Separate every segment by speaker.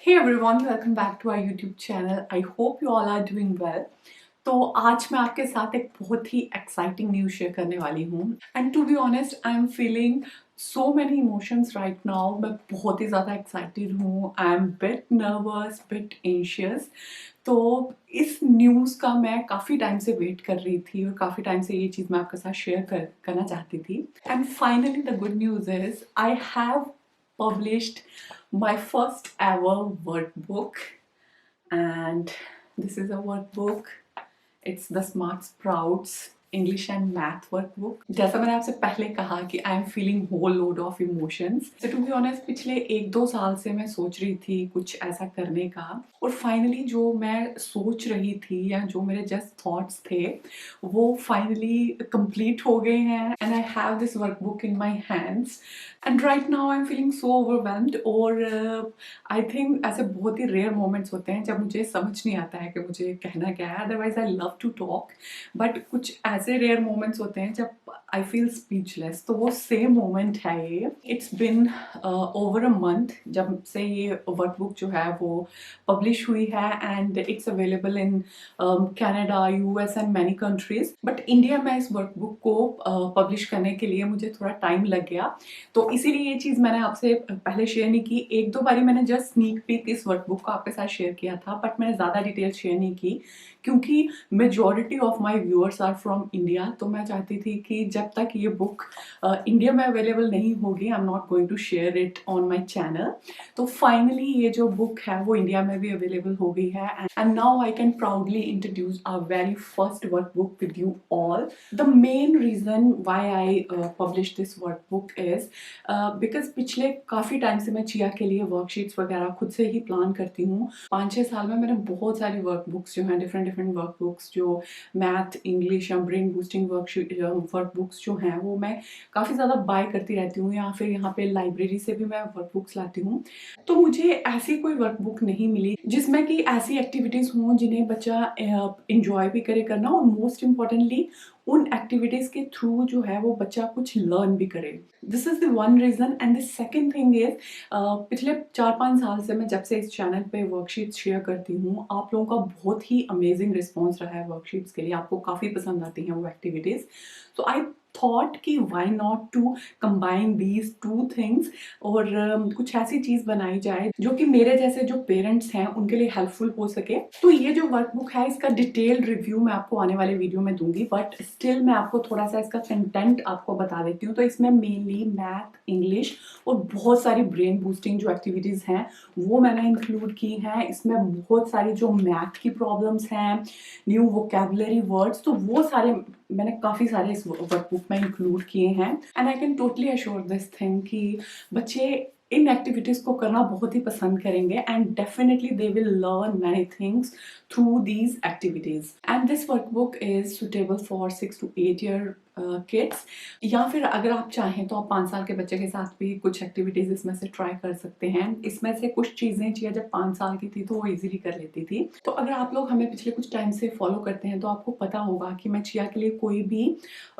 Speaker 1: Hey everyone, welcome back to our YouTube channel. I hope you all are doing well. तो आज मैं आपके साथ एक बहुत ही एक्साइटिंग न्यूज़ शेयर करने वाली हूँ and to be honest I am feeling so many emotions right now. मैं बहुत ही ज़्यादा एक्साइटेड हूँ. I am bit nervous, bit anxious. तो इस न्यूज़ का मैं काफ़ी टाइम से वेट कर रही थी और काफ़ी टाइम से ये चीज़ मैं आपके साथ शेयर करना चाहती थी. And finally the good news is I have published my first ever workbook, and this is a workbook. It's the Smart Sprouts English and Math workbook. जैसा मैंने आपसे पहले कहा कि I am feeling whole load of emotions. To be honest पिछले 1-2 साल से मैं सोच रही थी कुछ ऐसा करने का, और फाइनली जो मैं सोच रही थी या जो मेरे जस्ट थॉट्स थे वो फाइनली कंप्लीट हो गए हैं. And I have this workbook in my hands and right now I am feeling so overwhelmed. और आई थिंक ऐसे बहुत ही रेयर मोमेंट्स होते हैं जब मुझे समझ नहीं आता है कि मुझे कहना क्या है. Otherwise I love to talk, but कुछ ऐसे रेयर मोमेंट्स होते हैं जब आई फील स्पीचलेस. तो वो सेम मोमेंट है ये. It's been over a month जब से ये वर्कबुक जो है वो पब्लिश हुई है and it's available in Canada, US and many countries. But India में इस वर्कबुक को पब्लिश करने के लिए मुझे थोड़ा टाइम लग गया. तो इसीलिए ये चीज़ मैंने आपसे पहले शेयर नहीं की. 1-2 बारी मैंने जस्ट स्नीक पीक इस वर्कबुक को आपके साथ शेयर किया था, बट मैंने ज़्यादा डिटेल शेयर नहीं की क्योंकि majority of my viewers are from India. तो मैं चाहती थी कि जब तक ये बुक इंडिया में अवेलेबल नहीं होगी I am not going to share it on my channel. तो फाइनली ये जो बुक है वो इंडिया में भी अवेलेबल हो गई है and now I can proudly introduce our very first workbook with you all. The main reason why I publish this workbook is because पिछले काफ़ी टाइम से मैं चिया के लिए वर्कशीट्स वगैरह खुद से ही प्लान करती हूँ. 5-6 साल में मैंने बहुत सारी वर्कबुक्स जो हैं डिफरेंट वर्कबुक्स जो मैथ, इंग्लिश या ब्रेन बूस्टिंग वर्कबुक्स जो हैं वो मैं काफ़ी ज़्यादा बाय करती रहती हूँ, या फिर यहाँ पे लाइब्रेरी से भी मैं वर्कबुक्स लाती हूँ. तो मुझे ऐसी कोई वर्कबुक नहीं मिली जिसमें कि ऐसी एक्टिविटीज़ हों जिन्हें बच्चा इंजॉय भी करे करना, और मोस्ट इम्पॉर्टेंटली उन एक्टिविटीज़ के थ्रू जो है वो बच्चा कुछ लर्न भी करे. This is the one reason. And the second thing is पिछले 4-5 साल से मैं जब से इस चैनल पे वर्कशीट्स शेयर करती हूँ, आप लोगों का बहुत ही अमेजिंग रिस्पॉन्स रहा है वर्कशीट्स के लिए. आपको काफ़ी पसंद आती हैं वो एक्टिविटीज़. सो आई थॉट कि why not to combine these two things, और कुछ ऐसी चीज़ बनाई जाए जो कि मेरे जैसे जो पेरेंट्स हैं उनके लिए हेल्पफुल हो सके. तो ये जो वर्कबुक है इसका डिटेल रिव्यू मैं आपको आने वाले वीडियो में दूंगी, बट स्टिल मैं आपको थोड़ा सा इसका कंटेंट आपको बता देती हूँ. तो इसमें मेनली मैथ, इंग्लिश और बहुत सारी ब्रेन बूस्टिंग जो एक्टिविटीज़ हैं वो मैंने इंक्लूड की हैं. इसमें बहुत सारी जो मैथ की प्रॉब्लम्स हैं, न्यू वोकेबलरी वर्ड्स, तो वो सारे मैंने काफ़ी सारे इस वर्कबुक में इंक्लूड किए हैं. And I can totally assure this thing कि बच्चे इन एक्टिविटीज़ को करना बहुत ही पसंद करेंगे and definitely they will learn many things through these activities. And this workbook is suitable for 6 to 8 year kids, या फिर अगर आप चाहें तो आप 5 साल के बच्चे के साथ भी कुछ एक्टिविटीज़ इसमें से ट्राई कर सकते हैं. इसमें से कुछ चीज़ें चिया जब 5 साल की थी तो वो इजीली कर लेती थी. तो अगर आप लोग हमें पिछले कुछ टाइम से फॉलो करते हैं तो आपको पता होगा कि मैं चिया के लिए कोई भी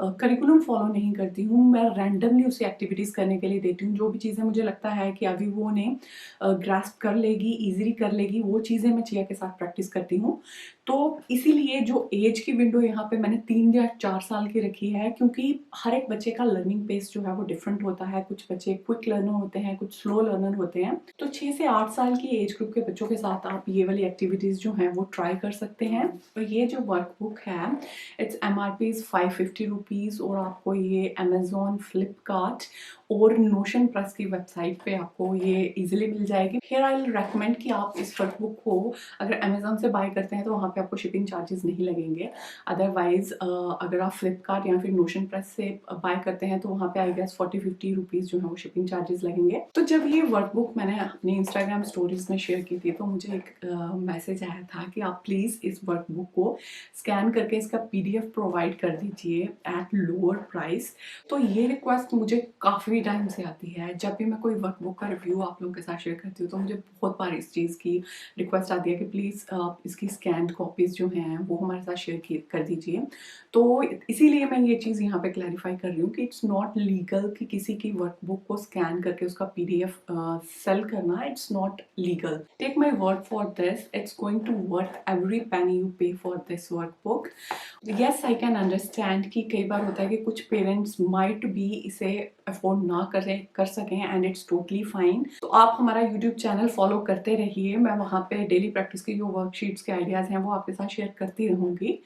Speaker 1: करिकुलम फॉलो नहीं करती हूँ. मैं रैंडमली उसे एक्टिविटीज़ करने के लिए देती हूँ. जो भी चीज़ें मुझे लगता है कि अभी वो उन्हें ग्रास्प कर लेगी, ईजिली कर लेगी, वो चीज़ें मैं चिया के साथ प्रैक्टिस करती हूँ. तो इसीलिए जो एज की विंडो यहाँ पे मैंने 3 या 4 साल की रखी है, क्योंकि हर एक बच्चे का लर्निंग पेस जो है वो डिफरेंट होता है. कुछ बच्चे क्विक लर्नर होते हैं, कुछ स्लो लर्नर होते हैं. तो 6 से 8 साल की एज ग्रुप के बच्चों के साथ आप ये वाली एक्टिविटीज़ जो हैं वो ट्राई कर सकते हैं. तो ये जो वर्कबुक है इट्स MRP इज़ 550 रुपीज़, और आपको ये अमेजोन, फ्लिपकार्ट और नोशन प्लस की वेबसाइट पे आपको ये इजीली मिल जाएगी. हियर आई विल रेकमेंड कि आप इस वर्कबुक को अगर अमेजोन से बाय करते हैं तो वहाँ पे आपको शिपिंग चार्जेस नहीं लगेंगे. अदरवाइज अगर आप फ्लिपकार्ट या फिर नोशन प्लस से बाय करते हैं तो वहाँ पे आई गेस 40-50 रुपीज़ जो है वो शिपिंग चार्जेस लगेंगे. तो जब ये वर्कबुक मैंने अपनी इंस्टाग्राम स्टोरीज में शेयर की थी तो मुझे एक मैसेज आया था कि आप प्लीज़ इस वर्कबुक को स्कैन करके इसका PDF प्रोवाइड कर दीजिए एट लोअर प्राइस. तो ये रिक्वेस्ट मुझे काफ़ी काफ़ी टाइम से आती है। जब भी मैं कोई वर्कबुक का रिव्यू आप लोगों के साथ शेयर करती हूँ तो मुझे बहुत बार इस चीज़ की रिक्वेस्ट आती है कि प्लीज़ आप इसकी स्कैन्ड कॉपीज़ जो हैं वो हमारे साथ शेयर कर दीजिए। तो इसीलिए मैं ये चीज़ यहाँ पे क्लैरिफाई कर रही हूँ कि इट्स नॉट लीगल कि किसी की वर्कबुक को स्कैन करके उसका पीडीएफ सेल करना, it's not legal. Take my word for this, it's going to worth every penny you pay for this workbook. Yes, I can understand कि कई बार होता है कि कुछ पेरेंट्स माइट बी इसे अफोर्ड ना कर सकें एंड इट्स टोटली फाइन। तो आप हमारा यूट्यूब चैनल फॉलो करते रहिए, मैं वहाँ पे डेली प्रैक्टिस की जो वर्कशीट्स के आइडियाज़ हैं वो आपके साथ शेयर करती रहूँगी।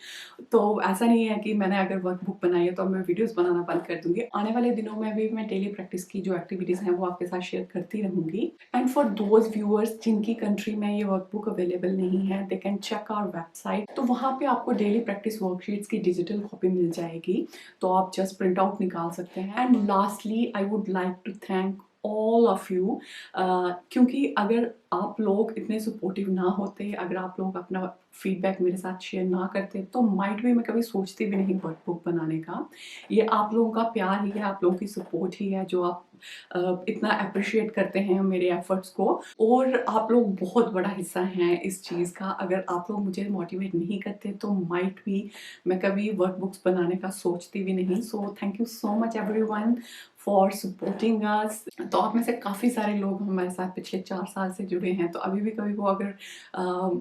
Speaker 1: तो ऐसा नहीं है कि मैंने अगर वर्कबुक बनाई है तो मैं वीडियोस बनाना बंद कर दूँगी। आने वाले दिनों में भी मैं डेली प्रैक्टिस की जो एक्टिविटीज़ हैं वो आपके साथ शेयर करती रहूँगी। एंड फॉर दोज़ व्यूअर्स जिनकी कंट्री में ये वर्कबुक अवेलेबल नहीं है, they can check our website. तो वहाँ पे आपको डेली प्रैक्टिस वर्कशीट्स की डिजिटल कॉपी मिल जाएगी, तो आप जस्ट प्रिंट आउट निकाल सकते हैं। And lastly I would like to thank all of you, क्योंकि अगर आप लोग इतने सपोर्टिव ना होते, अगर आप लोग अपना फीडबैक मेरे साथ शेयर ना करते, तो माइट भी मैं कभी सोचती भी नहीं वर्कबुक बनाने का। ये आप लोगों का प्यार ही है, आप लोगों की सपोर्ट ही है जो आप इतना अप्रिशिएट करते हैं मेरे एफर्ट्स को, और आप लोग बहुत बड़ा हिस्सा हैं इस चीज़ का। अगर आप लोग मुझे मोटिवेट नहीं करते तो माइट भी मैं कभी वर्कबुक्स बनाने का सोचती भी नहीं। So thank you so much everyone for supporting us. तो आप में से काफ़ी सारे लोग हमारे साथ पिछले 4 साल से जुड़े हैं, तो अभी भी कभी वो अगर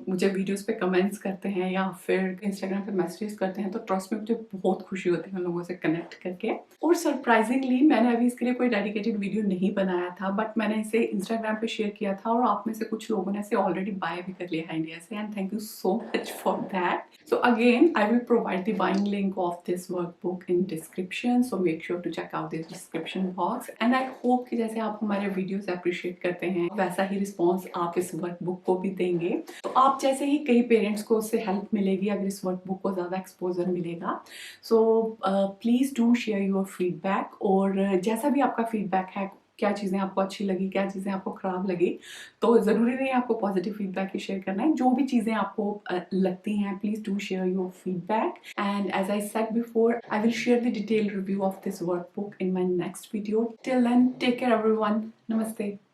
Speaker 1: मुझे वीडियोस पे कमेंट्स करते हैं या फिर इंस्टाग्राम पे मैसेजेस करते हैं तो ट्रस्ट में मुझे बहुत खुशी होती है उन लोगों से कनेक्ट करके। और सरप्राइजिंगली मैंने अभी इसके लिए कोई डेडिकेटेड वीडियो नहीं बनाया था, बट मैंने इसे इंस्टाग्राम पे शेयर किया था और आप में से कुछ लोगों ने इसे ऑलरेडी बाय भी कर लिया है इंडिया से, and thank you so much for that. So again, I will provide the buying link of this workbook in description. So make sure to check out this description box. And I hope कि जैसे आप हमारे videos appreciate करते हैं, वैसा ही response आप इस workbook को भी देंगे। तो आप जैसे ही कई parents को उससे help मिलेगी अगर इस workbook को ज़्यादा exposure मिलेगा। So please do share your feedback, और जैसा भी आपका feedback है, क्या चीज़ें आपको अच्छी लगी, क्या चीज़ें आपको खराब लगी, तो ज़रूरी नहीं है आपको पॉजिटिव फीडबैक ही शेयर करना है। जो भी चीज़ें आपको लगती हैं, please do share your feedback. And as I said before, I will share the detailed review of this workbook in my next video. Till then, take care everyone. नमस्ते।